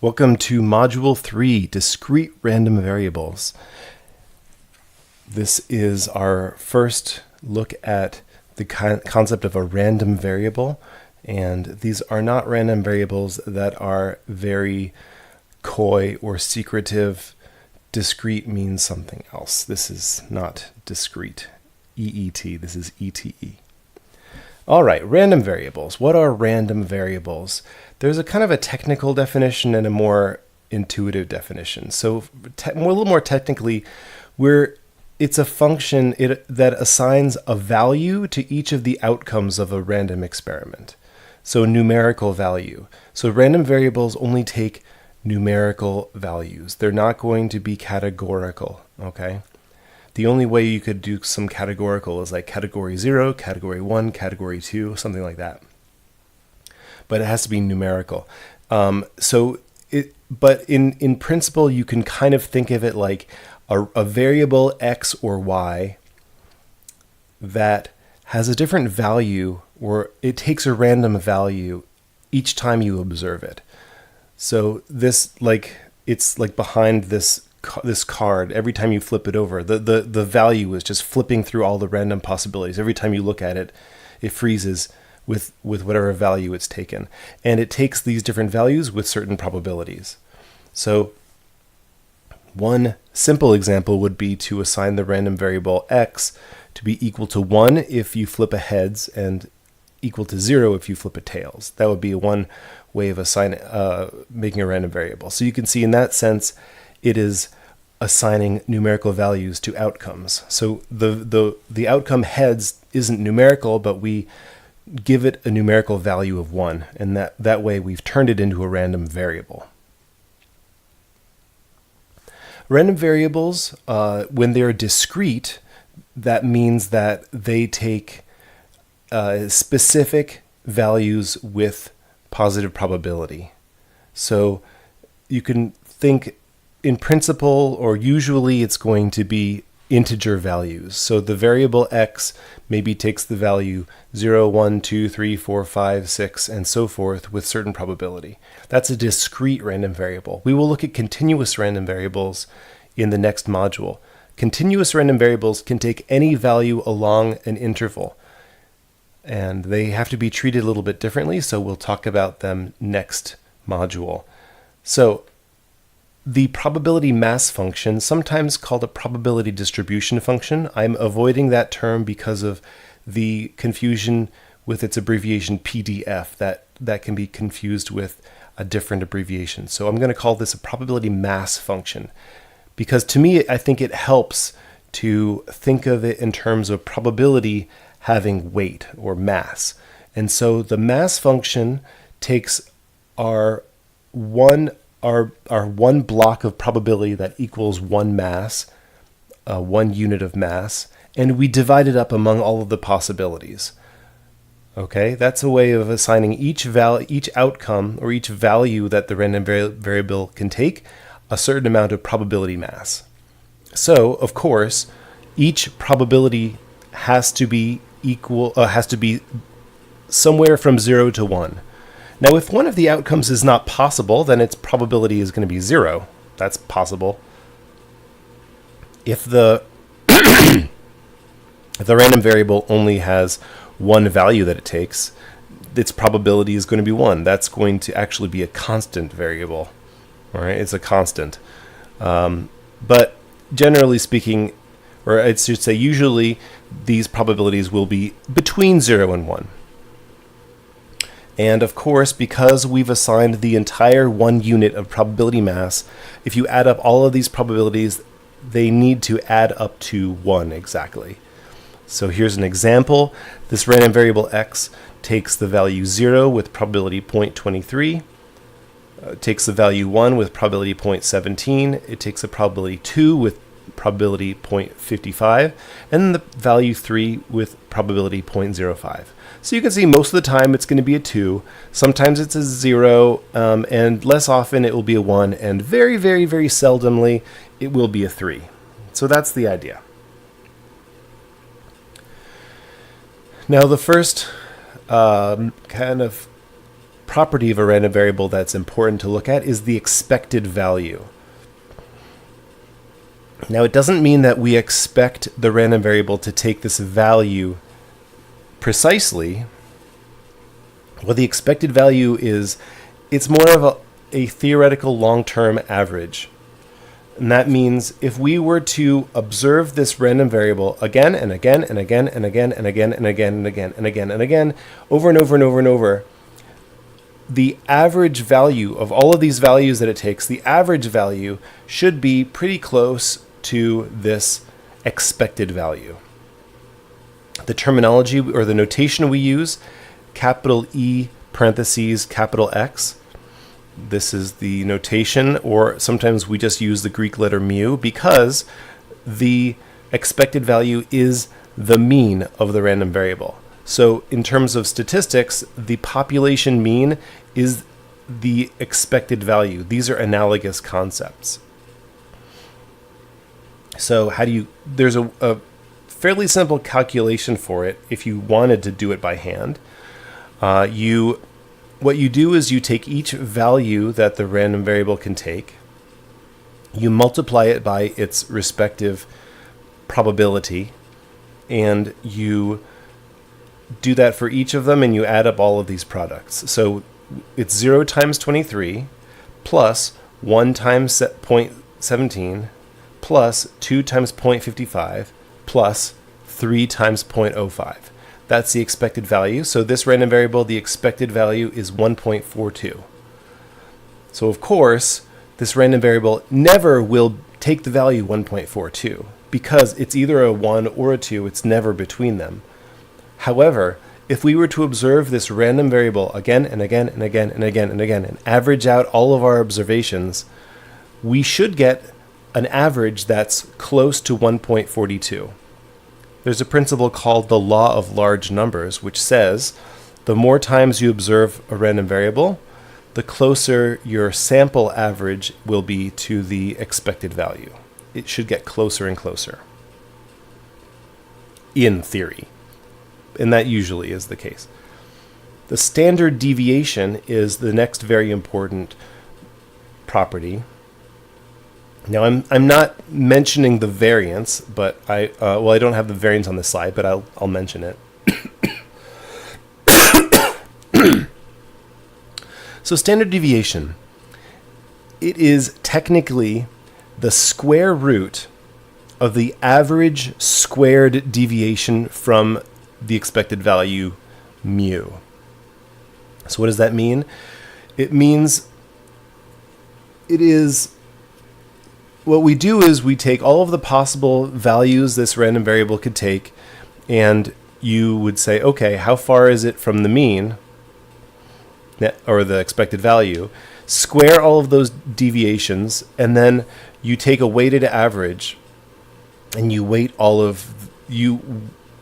Welcome to Module 3, Discrete Random Variables. This is our first look at the concept of a random variable, and these are not random variables that are very coy or secretive. Discrete means something else. This is not discrete. EET, this is ETE. All right, random variables. What are random variables? There's a kind of a technical definition and a more intuitive definition. So a little more technically, it's a function that assigns a value to each of the outcomes of a random experiment. So numerical value. So random variables only take numerical values. They're not going to be categorical, okay? The only way you could do some categorical is like category 0, category 1, category 2, something like that. But it has to be numerical. But in principle, you can kind of think of it like a variable x or y that has a different value, or it takes a random value each time you observe it. So it's like behind this card. Every time you flip it over, the value is just flipping through all the random possibilities. Every time you look at it, it freezes with whatever value it's taken. And it takes these different values with certain probabilities. So one simple example would be to assign the random variable x to be equal to 1 if you flip a heads and equal to 0 if you flip a tails. That would be one way of making a random variable. So you can see in that sense, it is assigning numerical values to outcomes. So the outcome heads isn't numerical, but we give it a numerical value of 1, and that way we've turned it into a random variable. Random variables, when they're discrete, that means that they take specific values with positive probability. So you can think in principle, or usually it's going to be integer values. So the variable x maybe takes the value 0, 1, 2, 3, 4, 5, 6, and so forth with certain probability. That's a discrete random variable. We will look at continuous random variables in the next module. Continuous random variables can take any value along an interval, and they have to be treated a little bit differently, so we'll talk about them next module. So the probability mass function, sometimes called a probability distribution function. I'm avoiding that term because of the confusion with its abbreviation PDF. That can be confused with a different abbreviation. So I'm going to call this a probability mass function, because to me, I think it helps to think of it in terms of probability having weight or mass. And so the mass function takes our one block of probability that equals one mass, 1 unit of mass, and we divide it up among all of the possibilities. Okay, that's a way of assigning each outcome or each value that the random variable can take a certain amount of probability mass. So, of course, each probability has to be somewhere from 0 to 1. Now, if one of the outcomes is not possible, then its probability is going to be 0. That's possible. If the random variable only has one value that it takes, its probability is going to be 1. That's going to actually be a constant variable. All right, it's a constant. But generally speaking, or I should say usually, these probabilities will be between 0 and 1. And of course, because we've assigned the entire 1 unit of probability mass, if you add up all of these probabilities, they need to add up to 1 exactly. So here's an example. This random variable x takes the value 0 with probability 0.23, takes the value 1 with probability 0.17, it takes the probability 2 with probability 0.55, and the value 3 with probability 0.05. So you can see most of the time it's going to be a 2. Sometimes it's a 0, and less often it will be a 1, and very, very, very seldomly it will be a 3. So that's the idea. Now the first kind of property of a random variable that's important to look at is the expected value. Now, it doesn't mean that we expect the random variable to take this value precisely. What the expected value is, it's more of a theoretical long-term average. And that means if we were to observe this random variable again and again and again and again and again and again and again and again and again, over and over and over and over, the average value of all of these values that it takes, the average value should be pretty close to this expected value. The terminology or the notation we use, capital E parentheses capital X, this is the notation, or sometimes we just use the Greek letter mu because the expected value is the mean of the random variable. So in terms of statistics, the population mean is the expected value. These are analogous concepts. So there's a fairly simple calculation for it if you wanted to do it by hand. What you do is you take each value that the random variable can take, you multiply it by its respective probability, and you do that for each of them, and you add up all of these products. So it's 0 times 23 plus 1 times 0.17 plus 2 times 0.55 plus 3 times 0.05. That's the expected value. So this random variable, the expected value is 1.42. So of course, this random variable never will take the value 1.42 because it's either a 1 or a 2. It's never between them. However, if we were to observe this random variable again and again and again and again and again and average out all of our observations, we should get an average that's close to 1.42. There's a principle called the law of large numbers, which says the more times you observe a random variable, the closer your sample average will be to the expected value. It should get closer and closer, in theory. And that usually is the case. The standard deviation is the next very important property. Now, I'm not mentioning the variance, but I don't have the variance on the slide, but I'll mention it. So standard deviation, it is technically the square root of the average squared deviation from the expected value mu. So what does that mean? It means what we do is we take all of the possible values this random variable could take, and you would say, okay, how far is it from the mean, or the expected value? Square all of those deviations, and then you take a weighted average, and you weight all of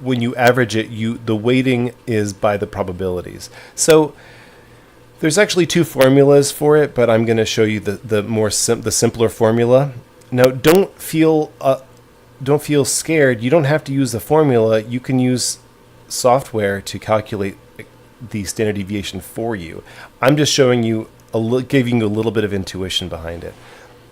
when you average it, the weighting is by the probabilities. So there's actually two formulas for it, but I'm going to show you the simpler formula. Now, don't feel scared. You don't have to use the formula. You can use software to calculate the standard deviation for you. I'm just showing you giving you a little bit of intuition behind it.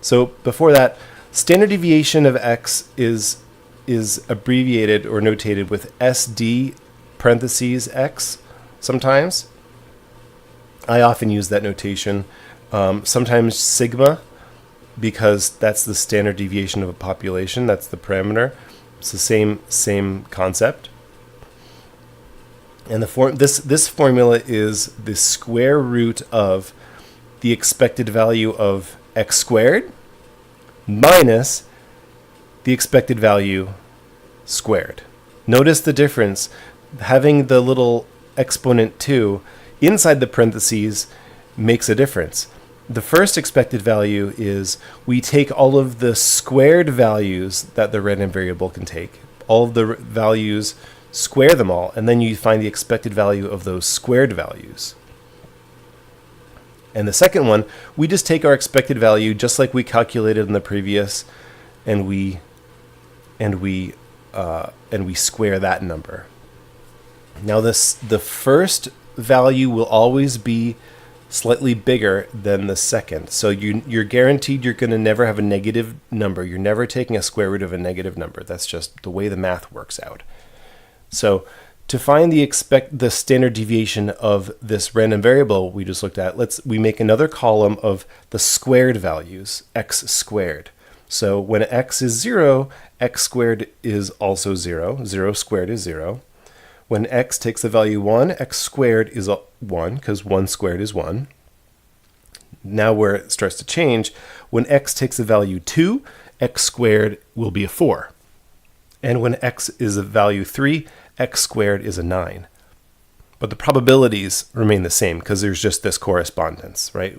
So before that, standard deviation of x is abbreviated or notated with SD parentheses x sometimes. I often use that notation. Sometimes sigma, because that's the standard deviation of a population. That's the parameter. It's the same concept. And this formula is the square root of the expected value of x squared minus the expected value squared. Notice the difference. Having the little exponent 2 inside the parentheses makes a difference. The first expected value is we take all of the squared values that the random variable can take, all of the values, square them all, and then you find the expected value of those squared values. And the second one, we just take our expected value just like we calculated in the previous, and we square that number. Now the first value will always be slightly bigger than the second. So you're guaranteed you're going to never have a negative number. You're never taking a square root of a negative number. That's just the way the math works out. So to find the standard deviation of this random variable we just looked at, we make another column of the squared values, x squared. So when x is 0, x squared is also 0. 0 squared is 0. When x takes the value 1, x squared is 1, because 1 squared is 1. Now where it starts to change, when x takes the value 2, x squared will be a 4. And when x is a value 3, x squared is a 9. But the probabilities remain the same, because there's just this correspondence, right?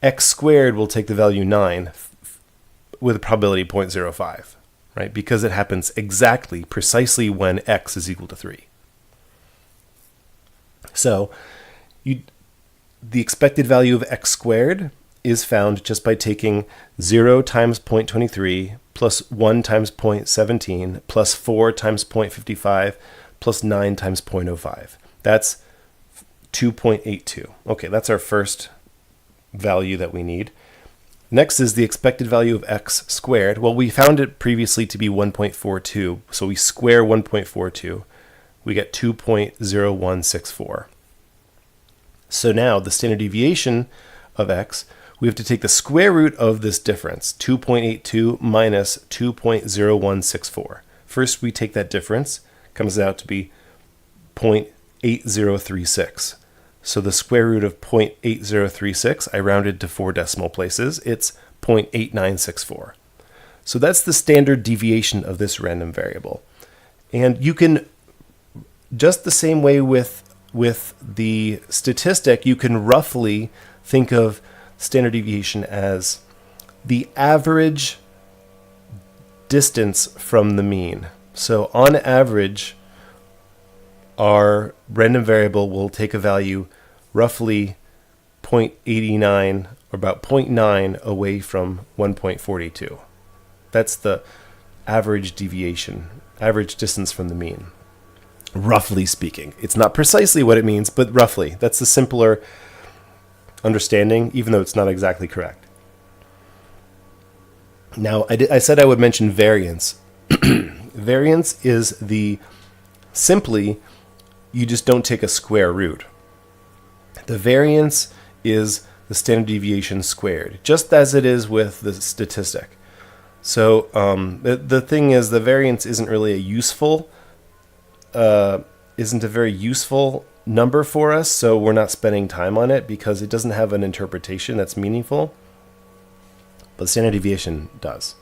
X squared will take the value 9 with a probability 0.05. Right? Because it happens precisely when x is equal to 3. So the expected value of x squared is found just by taking 0 times 0.23 plus 1 times 0.17 plus 4 times 0.55 plus 9 times 0.05. That's 2.82. Okay, that's our first value that we need. Next is the expected value of x squared. Well, we found it previously to be 1.42, so we square 1.42. We get 2.0164. So now the standard deviation of x, we have to take the square root of this difference, 2.82 minus 2.0164. First, we take that difference, comes out to be 0.8036. So the square root of 0.8036, I rounded to 4 decimal places, it's 0.8964. So that's the standard deviation of this random variable. And you can, just the same way with the statistic, you can roughly think of standard deviation as the average distance from the mean. So on average, our random variable will take a value roughly 0.89 or about 0.9 away from 1.42. That's the average deviation, average distance from the mean, roughly speaking. It's not precisely what it means, but roughly. That's the simpler understanding, even though it's not exactly correct. Now, I said I would mention variance. Variance is simply, you just don't take a square root. The variance is the standard deviation squared, just as it is with the statistic. So the thing is, the variance isn't really isn't a very useful number for us, so we're not spending time on it because it doesn't have an interpretation that's meaningful, but standard deviation does.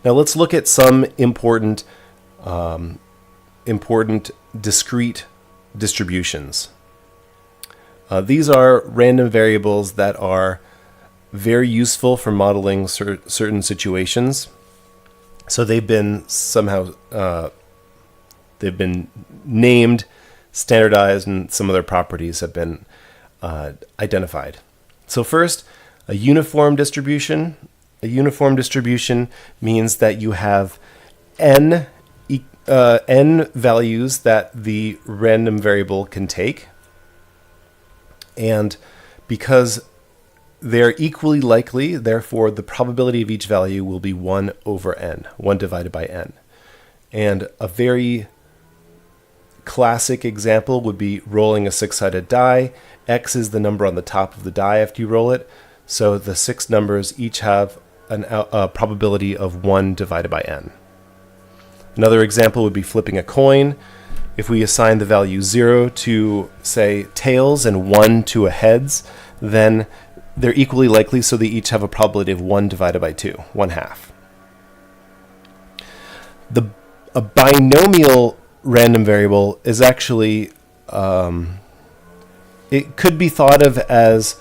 Now let's look at some important discrete distributions. These are random variables that are very useful for modeling certain situations. So they've been they've been named, standardized, and some of their properties have been identified. So first, a uniform distribution. A uniform distribution means that you have n values that the random variable can take. And because they're equally likely, therefore the probability of each value will be 1 over n, 1 divided by n. And a very classic example would be rolling a 6-sided die. X is the number on the top of the die after you roll it. So the 6 numbers each have a probability of 1 divided by n. Another example would be flipping a coin. If we assign the value 0 to, say, tails and 1 to a heads, then they're equally likely, so they each have a probability of 1 divided by 2, 1/2. A binomial random variable is actually, it could be thought of as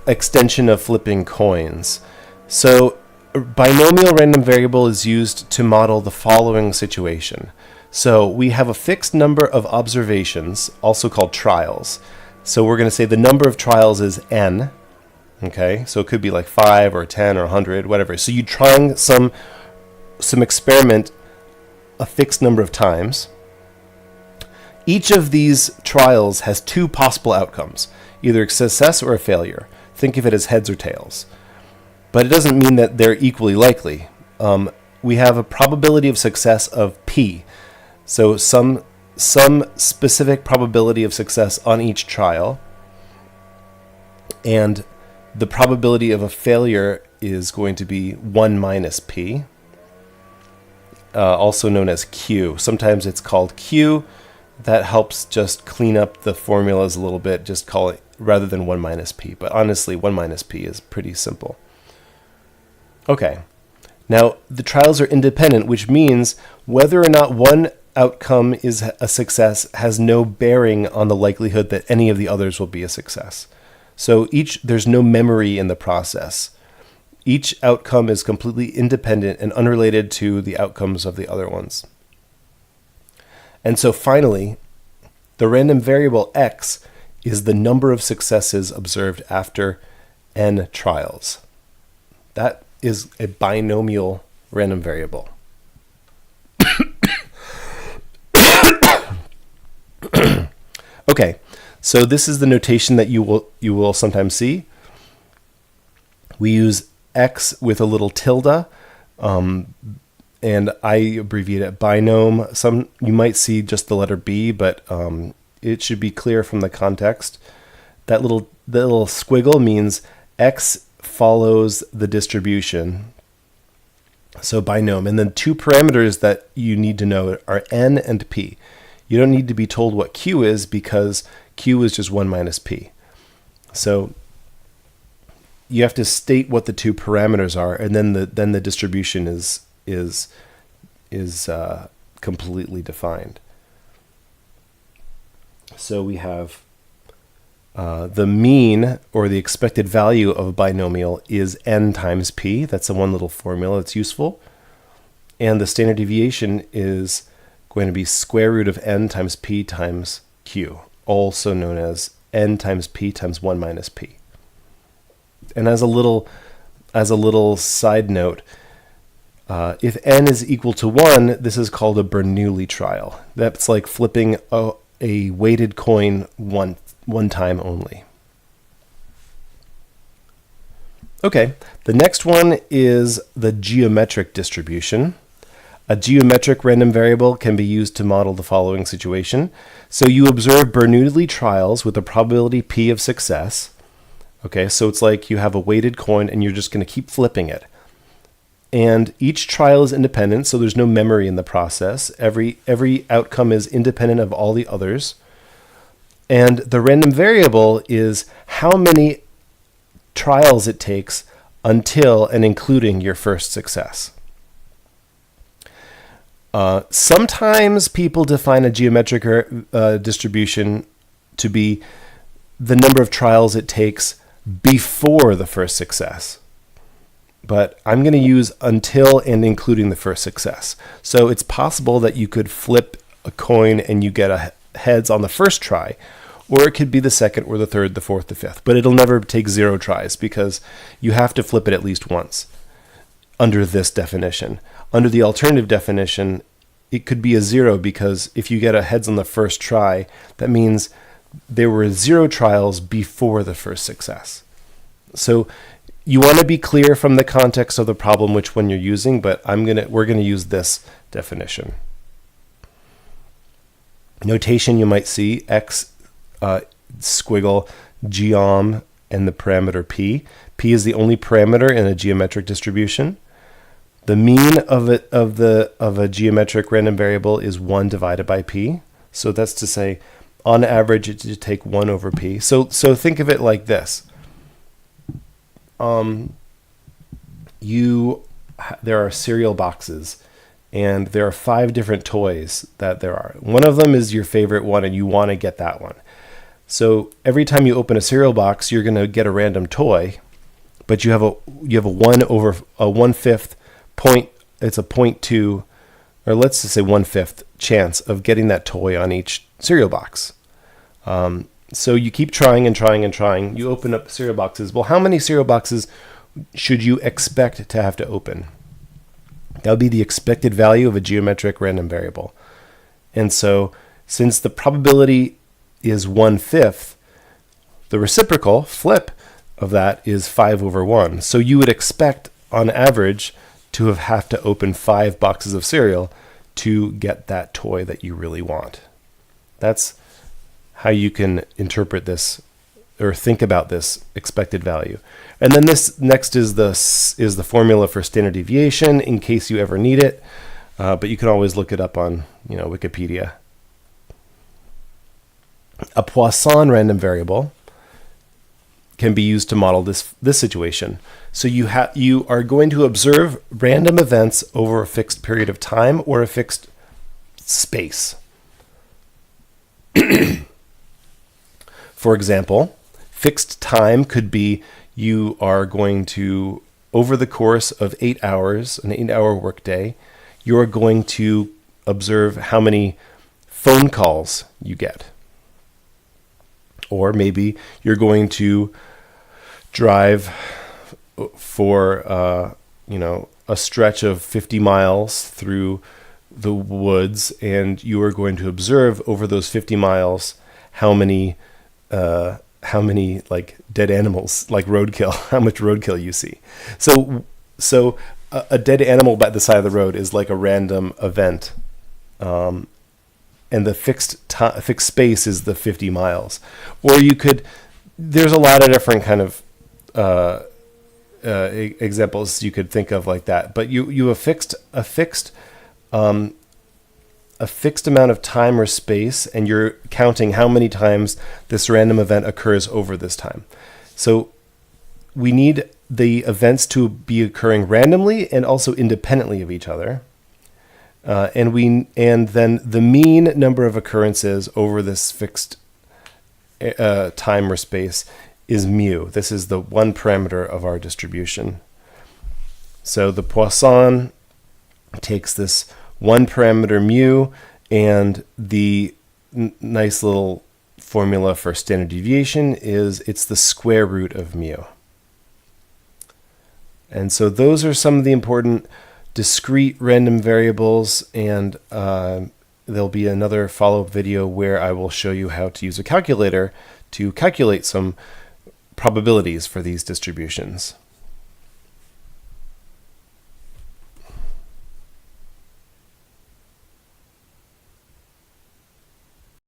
extension of flipping coins. So a binomial random variable is used to model the following situation. So we have a fixed number of observations, also called trials. So we're going to say the number of trials is n. Okay, so it could be like 5 or 10 or 100, whatever. So you're trying some experiment a fixed number of times. Each of these trials has two possible outcomes, either a success or a failure. Think of it as heads or tails. But it doesn't mean that they're equally likely. We have a probability of success of P. So some specific probability of success on each trial. And the probability of a failure is going to be 1 minus P, also known as Q. Sometimes it's called Q. That helps just clean up the formulas a little bit, just call it rather than 1 minus P. But honestly, 1 minus P is pretty simple. Okay, now the trials are independent, which means whether or not one outcome is a success has no bearing on the likelihood that any of the others will be a success. So there's no memory in the process. Each outcome is completely independent and unrelated to the outcomes of the other ones. And so finally, the random variable x is the number of successes observed after n trials. That is a binomial random variable. Okay, so this is the notation that you will sometimes see. We use x with a little tilde, and I abbreviate it binom. You might see just the letter b, but it should be clear from the context. That little squiggle means x follows the distribution. So binom. And then two parameters that you need to know are n and p. You don't need to be told what q is because q is just 1 minus p. So you have to state what the two parameters are, and then the distribution is completely defined. So we have the mean, or the expected value of a binomial, is n times p. That's the one little formula that's useful. And the standard deviation is going to be square root of n times p times q, also known as n times p times 1 minus p. And as a little side note, if n is equal to 1, this is called a Bernoulli trial. That's like flipping a weighted coin one time only. Okay, the next one is the geometric distribution. A geometric random variable can be used to model the following situation. So you observe Bernoulli trials with a probability P of success. Okay, so it's like you have a weighted coin and you're just going to keep flipping it. And each trial is independent, so there's no memory in the process. Every outcome is independent of all the others. And the random variable is how many trials it takes until and including your first success. Sometimes people define a geometric distribution to be the number of trials it takes before the first success. But I'm going to use until and including the first success. So it's possible that you could flip a coin and you get a heads on the first try, or it could be the second or the third, the fourth, the fifth. But it'll never take 0 tries because you have to flip it at least once under this definition. Under the alternative definition, it could be a 0 because if you get a heads on the first try, that means there were 0 trials before the first success. So you want to be clear from the context of the problem which one you're using, but we're going to use this definition. Notation you might see x squiggle geom and the parameter p. P is the only parameter in a geometric distribution. The mean of a geometric random variable is 1 divided by p. So that's to say, on average, it should take 1 over p. So think of it like this. There are cereal boxes, and there are 5 different toys that there are. One of them is your favorite one, and you want to get that one. So every time you open a cereal box, you're going to get a random toy, but you have a 1/5 point. It's a 0.2, or let's just say 1/5 chance of getting that toy on each cereal box. So you keep trying and trying and trying. You open up cereal boxes. Well, how many cereal boxes should you expect to have to open? That would be the expected value of a geometric random variable. And so Since the probability is 1/5, the reciprocal, flip, of that is 5 over 1. So you would expect, on average, to have to open 5 boxes of cereal to get that toy that you really want. That's how you can interpret this or think about this expected value. And then this next is the formula for standard deviation in case you ever need it, but you can always look it up on Wikipedia. A Poisson random variable can be used to model this situation. So you are going to observe random events over a fixed period of time or a fixed space. For example, fixed time could be you are going to, over the course of 8 hours, an 8-hour workday, you're going to observe how many phone calls you get. Or maybe you're going to drive for a stretch of 50 miles through the woods, and you are going to observe over those 50 miles how many like dead animals, like roadkill, how much roadkill you see. So a dead animal by the side of the road is like a random event, and the fixed space is the 50 miles. Or there's a lot of different kind of examples you could think of like that, but you have a fixed amount of time or space, and you're counting how many times this random event occurs over this time. So we need the events to be occurring randomly and also independently of each other, and then the mean number of occurrences over this fixed time or space is mu. This is the one parameter of our distribution. So the Poisson takes this one parameter mu, and the nice little formula for standard deviation is it's the square root of mu. And so those are some of the important discrete random variables, and there'll be another follow-up video where I will show you how to use a calculator to calculate some probabilities for these distributions.